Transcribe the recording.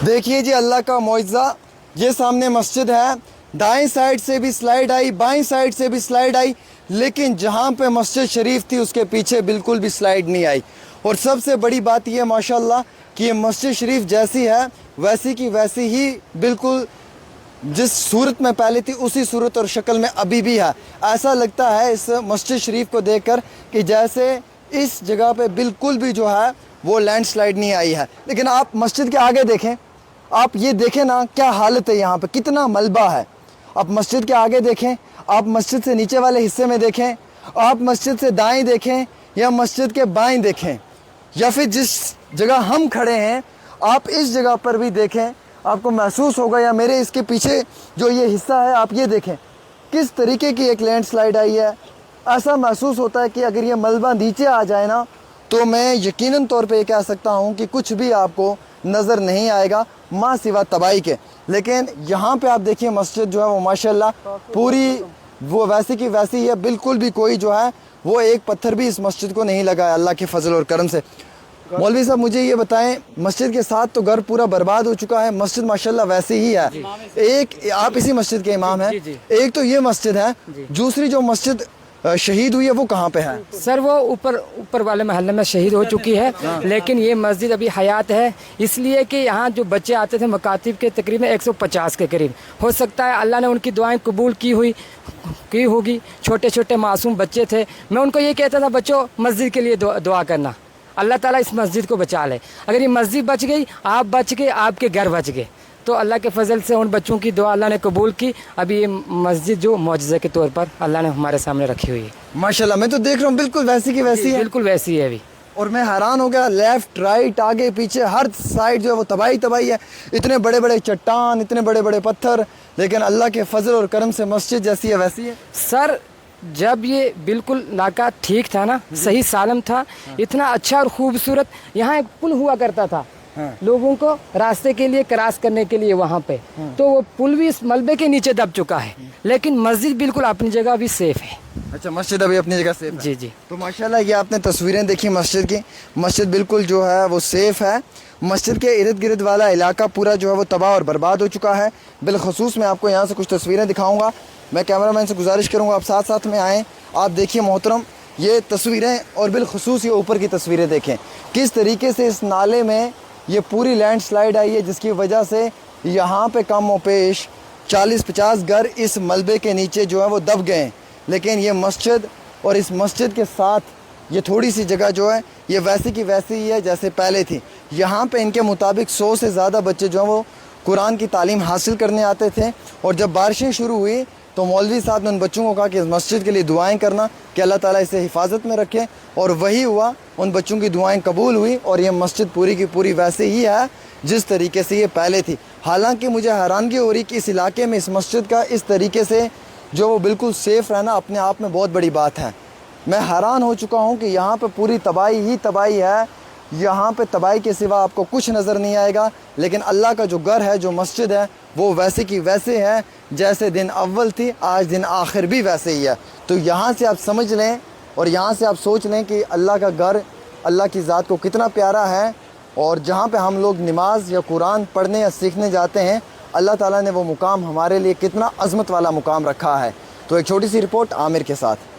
देखिए जी अल्लाह का मुआज़ा, ये सामने मस्जिद है, दाएं साइड से भी स्लाइड आई, बाएं साइड से भी स्लाइड आई, लेकिन जहाँ पे मस्जिद शरीफ थी उसके पीछे बिल्कुल भी स्लाइड नहीं आई। और सबसे बड़ी बात ये माशाल्लाह कि ये मस्जिद शरीफ जैसी है वैसी की वैसी ही बिल्कुल जिस सूरत में पहले थी उसी सूरत और शक्ल में अभी भी है। ऐसा लगता है इस मस्जिद शरीफ को देखकर कि जैसे इस जगह पे बिल्कुल भी जो है वो लैंडस्लाइड नहीं आई है। लेकिन आप मस्जिद के आगे देखें, आप ये देखें ना क्या हालत है, यहाँ पे कितना मलबा है। आप मस्जिद के आगे देखें, आप मस्जिद से नीचे वाले हिस्से में देखें, आप मस्जिद से दाएं देखें या मस्जिद के बाएं देखें, या फिर जिस जगह हम खड़े हैं आप इस जगह पर भी देखें, आपको महसूस होगा, या मेरे इसके पीछे जो ये हिस्सा है आप ये देखें किस तरीके की एक लैंडस्लाइड आई है। ऐसा महसूस होता है कि अगर ये मलबा नीचे आ जाए ना तो मैं यकीनन तौर पे ये कह सकता हूँ कि कुछ भी आपको नज़र नहीं आएगा माँ सिवा तबाही के। लेकिन यहाँ पे आप देखिए मस्जिद जो है वो माशाल्लाह पूरी वो वैसी की वैसी है, बिल्कुल भी कोई जो है वो एक पत्थर भी इस मस्जिद को नहीं लगा है अल्लाह के फजल और करम से। मौलवी साहब मुझे ये बताएं, मस्जिद के साथ तो घर पूरा बर्बाद हो चुका है, मस्जिद माशाल्लाह वैसे ही है। एक आप इसी मस्जिद के इमाम हैं, एक तो ये मस्जिद है, दूसरी जो मस्जिद शहीद हुई है वो कहाँ पे है? सर वो ऊपर वाले महल्ले में शहीद हो चुकी है, लेकिन ये मस्जिद अभी हयात है, इसलिए कि यहाँ जो बच्चे आते थे मकातिब के तकरीबन 150 के करीब, हो सकता है अल्लाह ने उनकी दुआएं कबूल की होगी। छोटे छोटे मासूम बच्चे थे, मैं उनको ये कहता था बच्चों मस्जिद के लिए दुआ करना, अल्लाह ताला इस मस्जिद को बचा ले। अगर ये मस्जिद बच गई, आप बच गए, आपके घर बच गए, तो अल्लाह के फजल से उन बच्चों की दुआ अल्लाह ने कबूल की। अभी ये मस्जिद जो मौजज़े के तौर पर अल्लाह ने हमारे सामने रखी हुई है। माशाल्लाह मैं तो देख रहा हूँ बिल्कुल वैसी की वैसी है, बिल्कुल वैसी है अभी। और मैं हैरान हो गया, लेफ्ट राइट आगे पीछे हर साइड जो है वो तबाही है। इतने बड़े बड़े चट्टान, इतने बड़े बड़े पत्थर, लेकिन अल्लाह के फजल और करम से मस्जिद जैसी है वैसी है। सर जब ये बिल्कुल नाका ठीक था ना, सही सालम था, इतना अच्छा और खूबसूरत, यहाँ एक पुल हुआ करता था लोगों को रास्ते के लिए क्रॉस करने के लिए वहाँ पे, तो वो पुल भी इस मलबे के नीचे दब चुका है, लेकिन मस्जिद बिल्कुल अपनी जगह भी सेफ है। अच्छा, मस्जिद अभी अपनी जगह सेफ है। जी जी। तो माशाल्लाह ये आपने तस्वीरें देखी मस्जिद की, मस्जिद बिल्कुल जो है वो सेफ है। मस्जिद के इर्द गिर्द वाला इलाका पूरा जो है वो तबाह और बर्बाद हो चुका है। बिलखसूस मैं आपको यहाँ से कुछ तस्वीरें दिखाऊँगा। मैं कैमरामैन से गुजारिश करूँगा आप साथ साथ में आएँ। आप देखिए मोहतरम ये तस्वीरें, और बिलखसूस ये ऊपर की तस्वीरें देखें किस तरीके से इस नाले में ये पूरी लैंडस्लाइड आई है, जिसकी वजह से यहाँ पे कम व पेश 40-50 घर इस मलबे के नीचे जो है वो दब गए हैं। लेकिन ये मस्जिद और इस मस्जिद के साथ ये थोड़ी सी जगह जो है ये वैसी की वैसी ही है जैसे पहले थी। यहाँ पे इनके मुताबिक 100 से ज़्यादा बच्चे जो हैं वो कुरान की तालीम हासिल करने आते थे, और जब बारिशें शुरू हुई तो मौलवी साहब ने उन बच्चों को कहा कि इस मस्जिद के लिए दुआएं करना कि अल्लाह ताला इसे हिफाजत में रखे, और वही हुआ। उन बच्चों की दुआएं कबूल हुई और ये मस्जिद पूरी की पूरी वैसे ही है जिस तरीके से ये पहले थी। हालांकि मुझे हैरानगी हो रही कि इस इलाके में इस मस्जिद का इस तरीके से जो वो बिल्कुल सेफ़ रहना अपने आप में बहुत बड़ी बात है। मैं हैरान हो चुका हूँ कि यहाँ पर पूरी तबाही ही तबाही है, यहाँ पे तबाही के सिवा आपको कुछ नज़र नहीं आएगा। लेकिन अल्लाह का जो घर है, जो मस्जिद है, वो वैसे की वैसे है जैसे दिन अव्वल थी, आज दिन आखिर भी वैसे ही है। तो यहाँ से आप समझ लें और यहाँ से आप सोच लें कि अल्लाह का घर अल्लाह की ज़ात को कितना प्यारा है, और जहाँ पे हम लोग नमाज या कुरान पढ़ने या सीखने जाते हैं अल्लाह ताला ने वो मुकाम हमारे लिए कितना अज़मत वाला मुकाम रखा है। तो एक छोटी सी रिपोर्ट आमिर के साथ।